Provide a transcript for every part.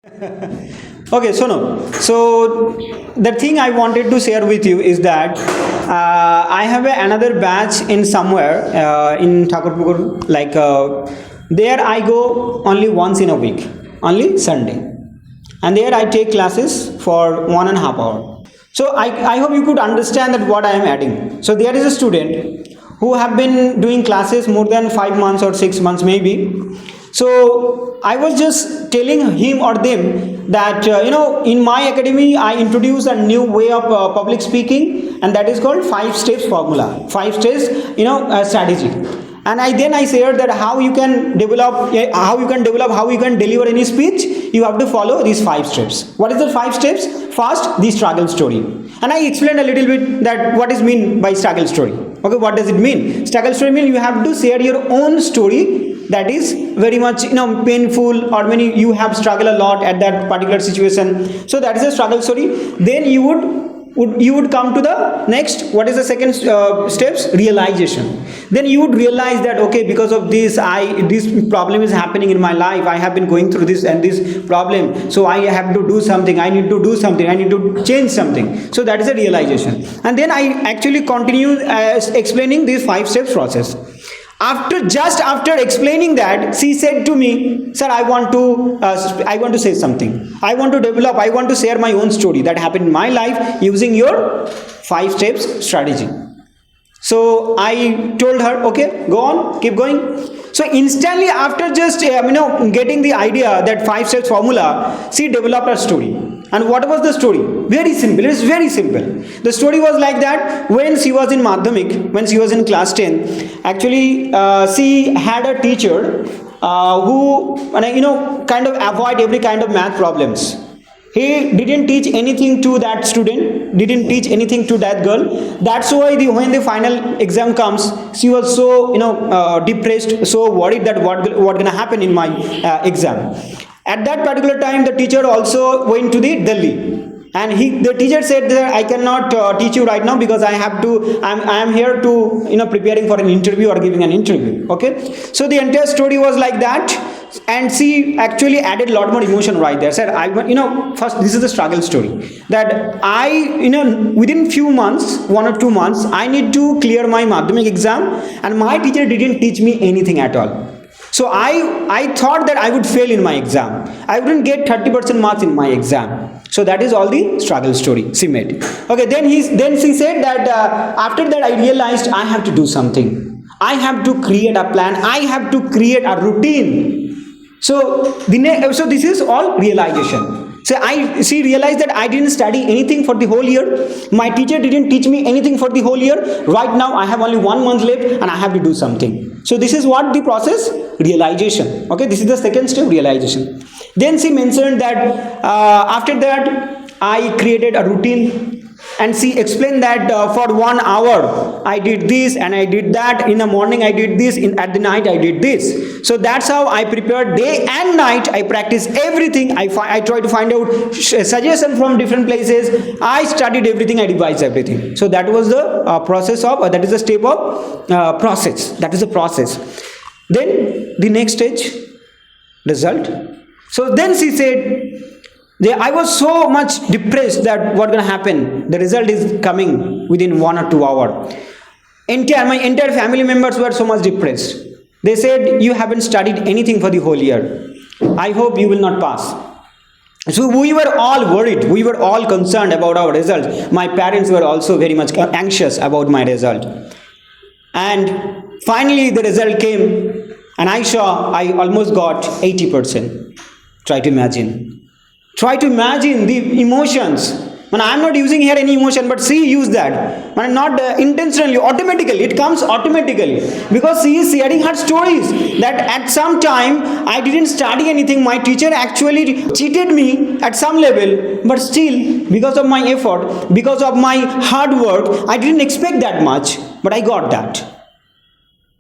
Okay, so no. So the thing I wanted to share with you is that I have another batch in somewhere in Thakurpukur. There I go only once in a week, only Sunday, and there I take classes for 1.5 hours. So I hope you could understand that what I am adding. So there is a student who have been doing classes more than 5 months or 6 months maybe. So I was just telling him or them that in my academy I introduced a new way of public speaking, and that is called 5 steps formula, 5 steps strategy. And I shared that how you can develop, how you can deliver any speech. You have to follow these 5 steps. What is the 5 steps? First, the struggle story, and I explained a little bit that what is mean by struggle story. Okay, what does it mean? Struggle story means you have to share your own story that is very much painful, or when you have struggled a lot at that particular situation. So that is a struggle story. Then you would come to the next, what is the second steps? Realization. Then you would realize that, okay, because of this problem is happening in my life, I have been going through this and this problem, so I have to do something, I need to do something, I need to change something. So that is a realization. And then I actually continue explaining this 5 steps process. After explaining that, she said to me, sir, I want to say something. I want to develop, I want to share my own story that happened in my life using your 5 steps strategy. So I told her, okay, go on, keep going. So instantly after just getting the idea that 5 steps formula, she developed her story. And what was the story? Very simple. It's very simple. The story was like that. When she was in Madhyamik, when she was in class 10, actually she had a teacher who kind of avoid every kind of math problems. He didn't teach anything to that student, didn't teach anything to that girl. That's why when the final exam comes, she was so depressed, so worried that what gonna happen in my exam. At that particular time, the teacher also went to the Delhi, and the teacher said that I cannot teach you right now because I am here to preparing for an interview or giving an interview. Okay, so the entire story was like that, and she actually added a lot more emotion right there. Said first, this is the struggle story that within few months, 1 or 2 months, I need to clear my Madhyamik exam, and my teacher didn't teach me anything at all. So I thought that I would fail in my exam. I wouldn't get 30% marks in my exam. So that is all the struggle story she made. Okay, then she said that after that I realized I have to do something. I have to create a plan. I have to create a routine. So this is all realization. So she realized that I didn't study anything for the whole year. My teacher didn't teach me anything for the whole year. Right now I have only 1 month left and I have to do something. So this is what the process, realization. Okay, this is the second step, realization. Then she mentioned that after that I created a routine, and she explained that for 1 hour I did this and I did that. In the morning I did this, at the night I did this. So that's how I prepared day and night. I practice everything. I try to find out suggestions from different places. I studied everything, I revised everything. So that was the process of, that is the step of process. That is the process. Then the next stage, result. So then she said, I was so much depressed that what gonna happen? The result is coming within 1 or 2 hours. My entire family members were so much depressed. They said, you haven't studied anything for the whole year. I hope you will not pass. So we were all worried. We were all concerned about our result. My parents were also very much anxious about my result. And finally the result came, and I almost got 80%. Try to imagine. Try to imagine the emotions. And I am not using here any emotion, but she used that. And not intentionally, automatically. It comes automatically. Because she is sharing her stories. That at some time, I didn't study anything. My teacher actually cheated me at some level. But still, because of my effort, because of my hard work, I didn't expect that much. But I got that.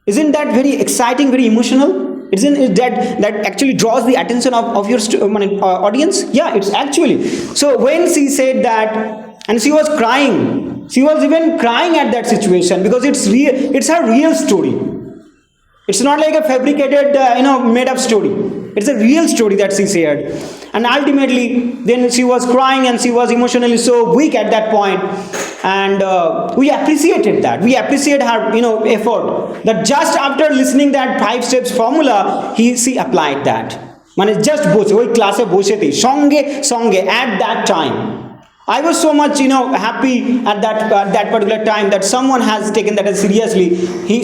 Isn't that very exciting, very emotional? Isn't it that actually draws the attention of your audience? Yeah, it's actually. So when she said that, and she was crying, she was even crying at that situation because it's her real story. It's not like a fabricated, made up story. It's a real story that she shared. And ultimately, then she was crying and she was emotionally so weak at that point. And we appreciated that. We appreciate her, effort. That just after listening that 5 steps formula, she applied that. মানে just বসে ওই ক্লাসে বসেতেই সঙ্গে at that time. I was so much, happy at that particular time that someone has taken that as seriously.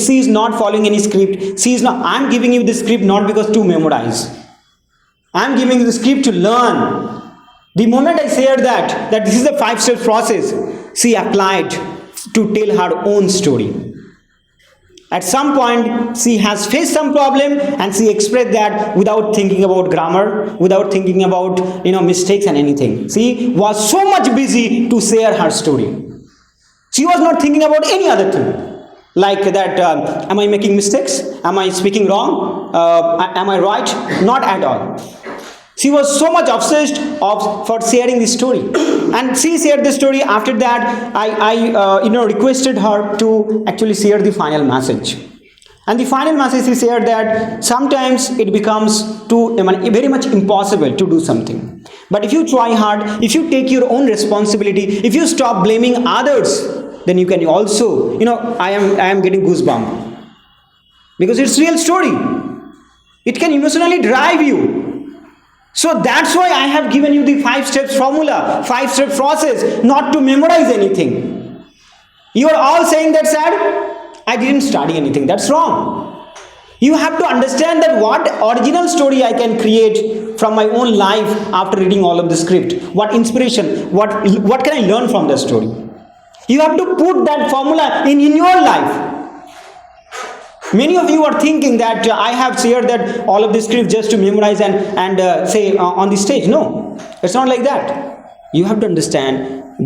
She is not following any script. She is not. I'm giving you the script not because to memorize. I'm giving you the script to learn. The moment I shared that this is a 5-step process, she applied to tell her own story. At some point, she has faced some problem and she expressed that without thinking about grammar, without thinking about, mistakes and anything. She was so much busy to share her story. She was not thinking about any other thing. Like that, am I making mistakes? Am I speaking wrong? Am I right? Not at all. She was so much obsessed for sharing this story, and she shared the story. After that, I requested her to actually share the final message. And the final message she shared that sometimes it becomes very much impossible to do something. But if you try hard, if you take your own responsibility, if you stop blaming others, then you can also, I am getting goosebumps because it's real story. It can emotionally drive you. So that's why I have given you the 5 steps formula, 5-step process, not to memorize anything. You are all saying that, "Sad, I didn't study anything." That's wrong. You have to understand that what original story I can create from my own life after reading all of the script. What inspiration, what can I learn from the story? You have to put that formula in your life. Many of you are thinking that I have shared that all of this script just to memorize and say on the stage. No, it's not like that. You have to understand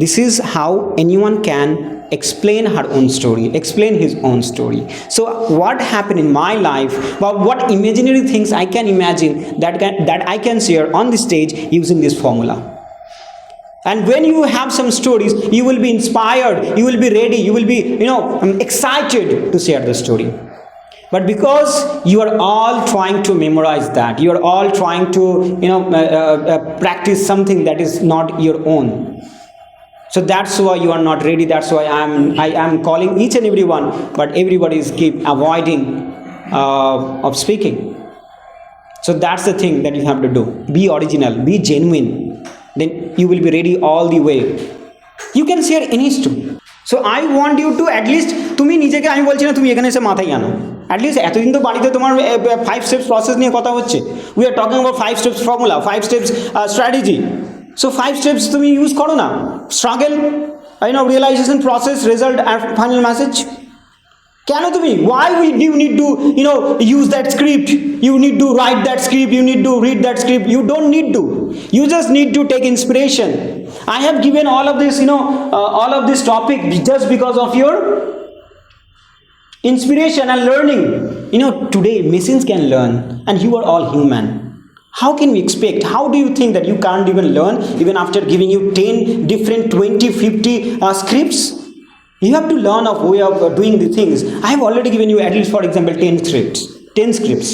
this is how anyone can explain her own story, explain his own story. So what happened in my life, what imaginary things I can imagine that I can share on the stage using this formula. And when you have some stories, you will be inspired, you will be ready, you will be excited to share the story. But because you are all trying to memorize that, you are all trying to practice something that is not your own, so that's why you are not ready. That's why I am calling each and everyone, but everybody is keep avoiding of speaking. So that's the thing that you have to do. Be original, be genuine, then you will be ready all the way. You can share any story. So I want you to at least, তুমি নিজেকে, আমি বলছি না তুমি এখানে এসে মাথায় আনো, অ্যাটলিস্ট এতদিন তো বাড়িতে তোমার 5 steps process নিয়ে কথা হচ্ছে. We are talking about 5 steps formula, 5 steps strategy. So 5 steps তুমি ইউজ করো না. Struggle, realization, process, result and final message. কেন তুমি, why do you need to use that script? You need to write that script, you need to read that script. You don't need to. You just need to take inspiration. I have given all of this all of this topic just because of your inspiration and learning. Today machines can learn and you are all human. How can we expect, how do you think that you can't even learn even after giving you 10 different 20 50 scripts? You have to learn a way of doing the things. I have already given you at least, for example, 10 scripts.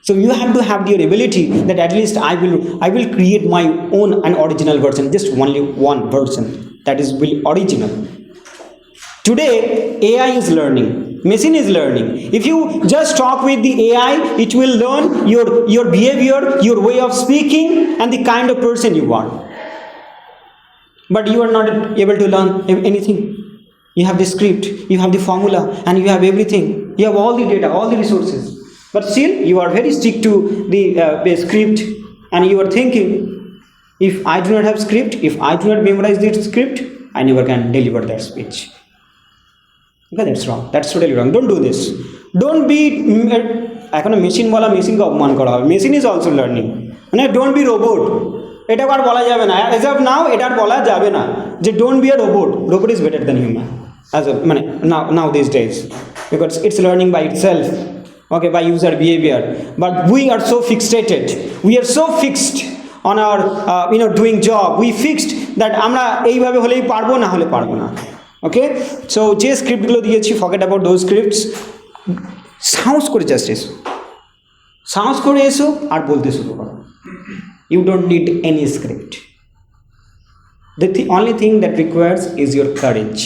So you have to have your ability that at least I will create my own an original version, just only one version that is original. Today AI is learning, machine is learning. If you just talk with the AI, it will learn your behavior, your way of speaking and the kind of person you are. But you are not able to learn anything. You have the script, you have the formula, and you have everything. You have all the data, all the resources. But still, you are very stick to the script, and you are thinking, if I do not have script, if I do not memorize this script, I never can deliver that speech. Okay, that's wrong. That's totally wrong. Don't do this. Don't be. এখন machine বলা মেশিনকে অপমান করা হবে. Machine is also learning. মানে don't be robot. এটা আর বলা যাবে না. অ্যাজ অফ নাও এটা আর বলা যাবে না যে don't be a robot. Robot is better than human. As of now these days, because it's learning by itself, okay, by user behavior. But we are so fixated, we are so fixed on our doing job. We fixed that আমরা এইভাবে হলেই পারবো, না হলে পারবো না. Okay, so যে স্ক্রিপ্টগুলো দিয়েছি, forget about those scripts. সাহস করে জাস্ট এসো, সাহস করে এসো আর বলতে শুরু করো। You don't need any script. The only thing that requires is your courage.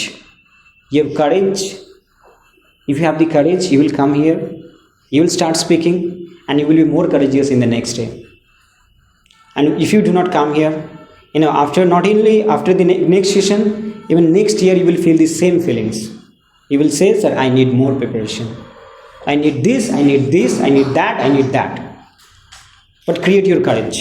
Your courage. If you have the courage, you will come here, you will start speaking, and you will be more courageous in the next day. And if you do not come here, after not only after the next session, even next year you will feel the same feelings. You will say, sir, I need more preparation. I need this, I need this, I need that, I need that. But create your courage.